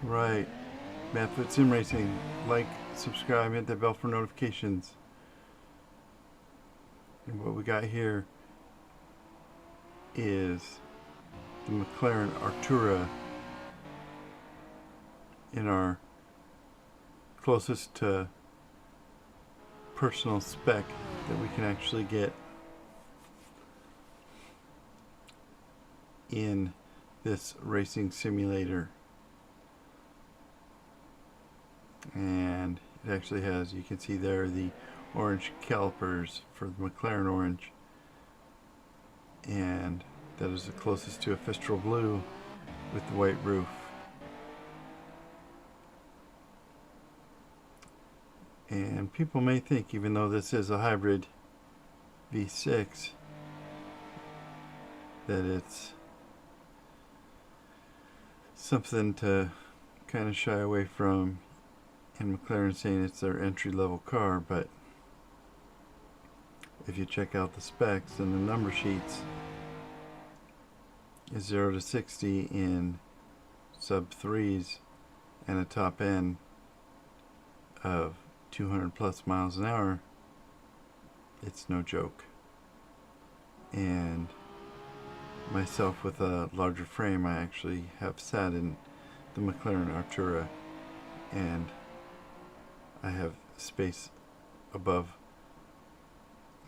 Right. Madfoot Sim Racing. Like, subscribe, hit that bell for notifications. And what we got here is the McLaren Artura in our closest to personal spec that we can actually get in this racing simulator. And it actually has, you can see there, the orange calipers for the McLaren orange, and that is the closest to a Fistral blue with the white roof. And people may think, even though this is a hybrid V6, that it's something to kind of shy away from, and McLaren saying it's their entry-level car. But if you check out the specs and the number sheets, is 0 to 60 in sub 3s and a top end of 200 plus miles an hour. It's no joke. And myself, with a larger frame, I actually have sat in the McLaren Artura, and I have space above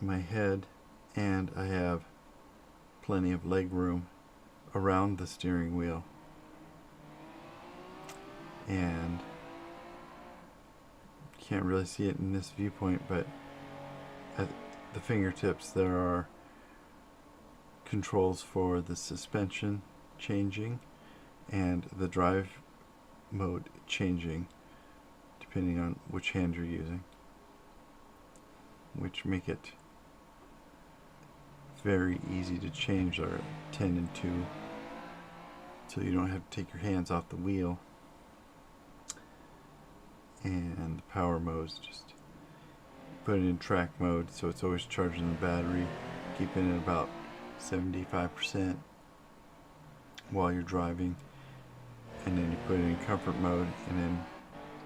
my head, and I have plenty of leg room around the steering wheel. And you can't really see it in this viewpoint, but at the fingertips there are controls for the suspension changing and the drive mode changing depending on which hand you're using, which make it very easy to change our 10 and 2 so you don't have to take your hands off the wheel. And the power modes, just put it in track mode so it's always charging the battery, keeping it about 75% while you're driving, and then you put it in comfort mode, and then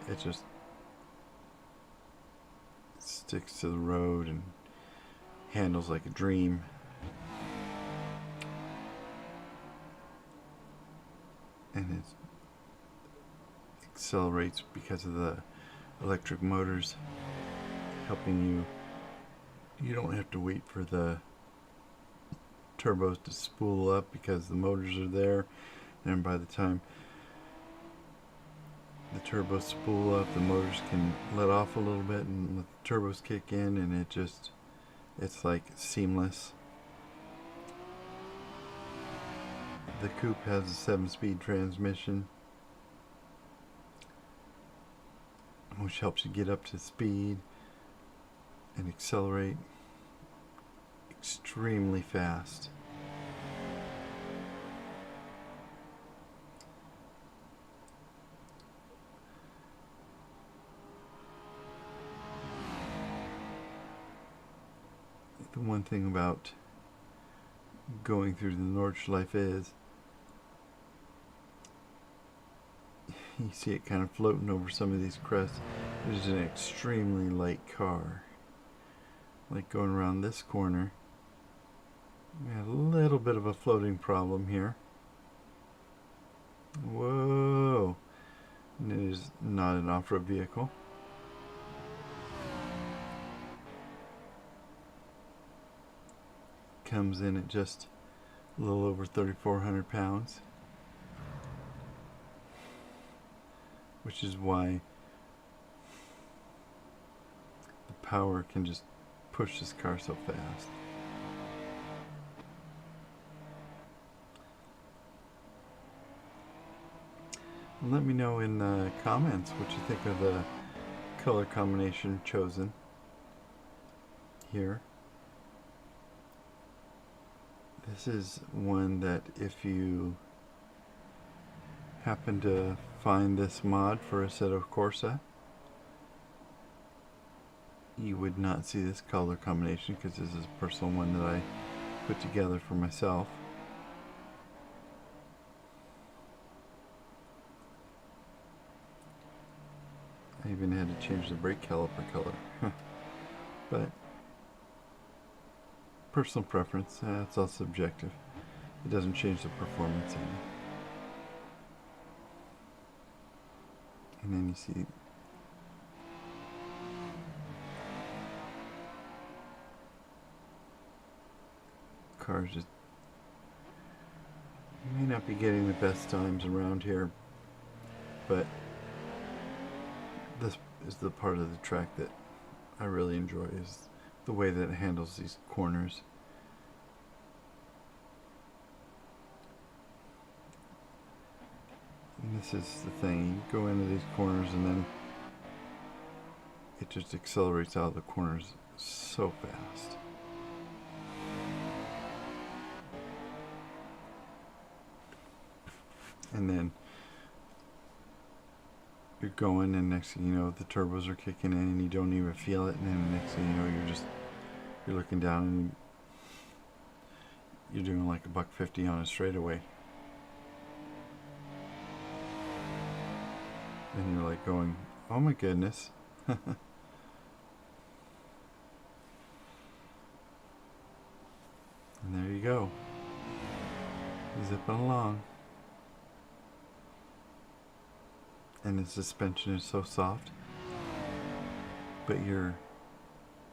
it just sticks to the road and handles like a dream. And it accelerates because of the electric motors helping you. You don't have to wait for the turbos to spool up because the motors are there, and by the time the turbos spool up, the motors can let off a little bit and let the turbos kick in, and it's like seamless. The coupe has a 7-speed transmission, which helps you get up to speed and accelerate extremely fast. The one thing about going through the Nordschleife is you see it kind of floating over some of these crests. It is an extremely light car. Like going around this corner, we had a little bit of a floating problem here. Whoa! And it is not an off-road vehicle. Comes in at just a little over 3,400 pounds. Which is why the power can just push this car so fast. And let me know in the comments what you think of the color combination chosen here. This is one that if you happen to find this mod for Assetto Corsa, you would not see this color combination because this is a personal one that I put together for myself. I even had to change the brake caliper color. But personal preference, it's all subjective. It doesn't change the performance any. And then you see cars just may not be getting the best times around here, but this is the part of the track that I really enjoy, is the way that it handles these corners. And this is the thing, you go into these corners and then it just accelerates out of the corners so fast. And then you're going, and next thing you know, the turbos are kicking in and you don't even feel it, and then the next thing you know, you're looking down and you're doing like $150 on a straightaway. And you're like going, oh my goodness. And there you go. Zipping along. And the suspension is so soft, but you're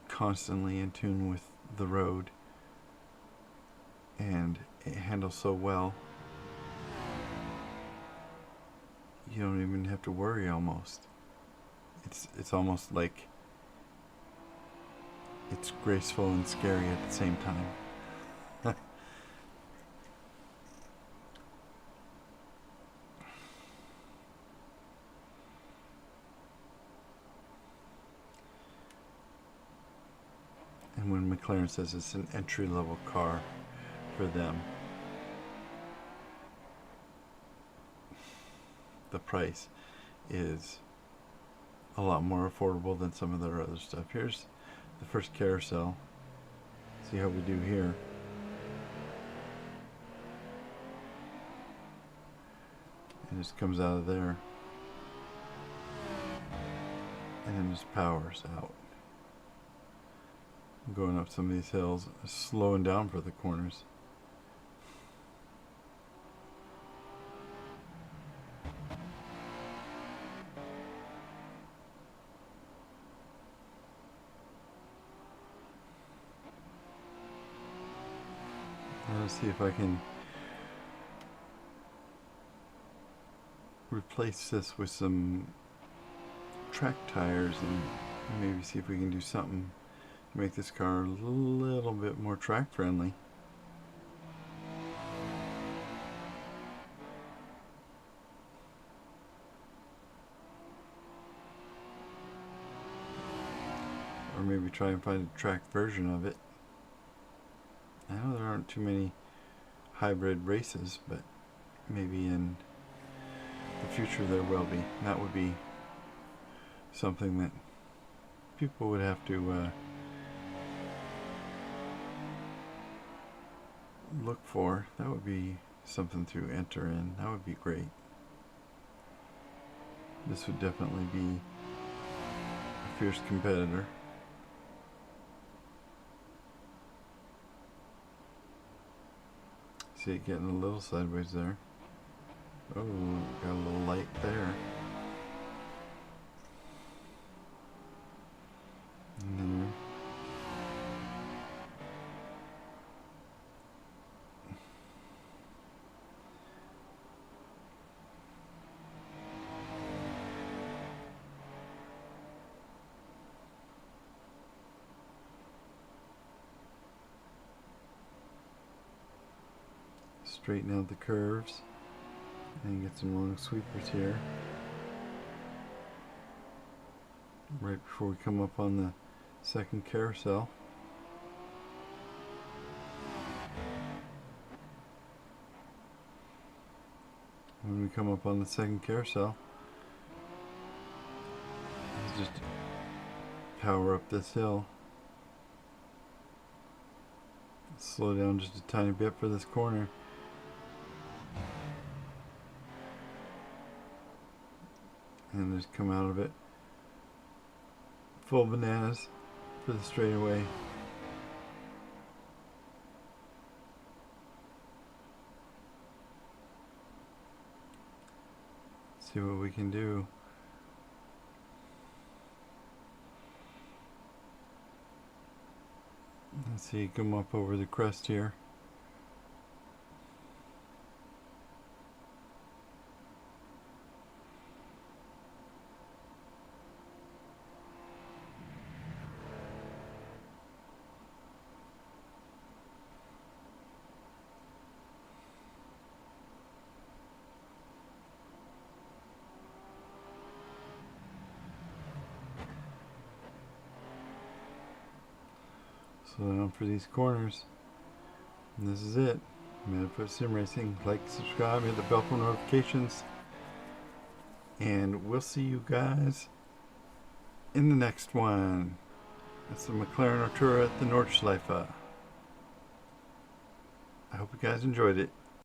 constantly in tune with the road, and it handles so well you don't even have to worry. Almost it's almost like it's graceful and scary at the same time. And when McLaren says it's an entry-level car for them, the price is a lot more affordable than some of their other stuff. Here's the first carousel. See how we do here. It just comes out of there and then just powers out. Going up some of these hills, slowing down for the corners. Let's see if I can replace this with some track tires and maybe see if we can do something to make this car a little bit more track friendly. Or maybe try and find a track version of it. I know there aren't too many hybrid races, but maybe in the future there will be. That would be something that people would have to look for. That would be something to enter in. That would be great. This would definitely be a fierce competitor. See it getting a little sideways there. Oh, got a little light there. And then straighten out the curves and get some long sweepers here right before we come up on the second carousel. When we come up on the second carousel, let's just power up this hill, slow down just a tiny bit for this corner. And just come out of it full bananas for the straightaway. See what we can do. Let's see, come up over the crest here. Slow down for these corners. And this is it. I'm going to put Sim Racing. Like, subscribe, hit the bell for notifications. And we'll see you guys in the next one. That's the McLaren Artura at the Nordschleife. I hope you guys enjoyed it.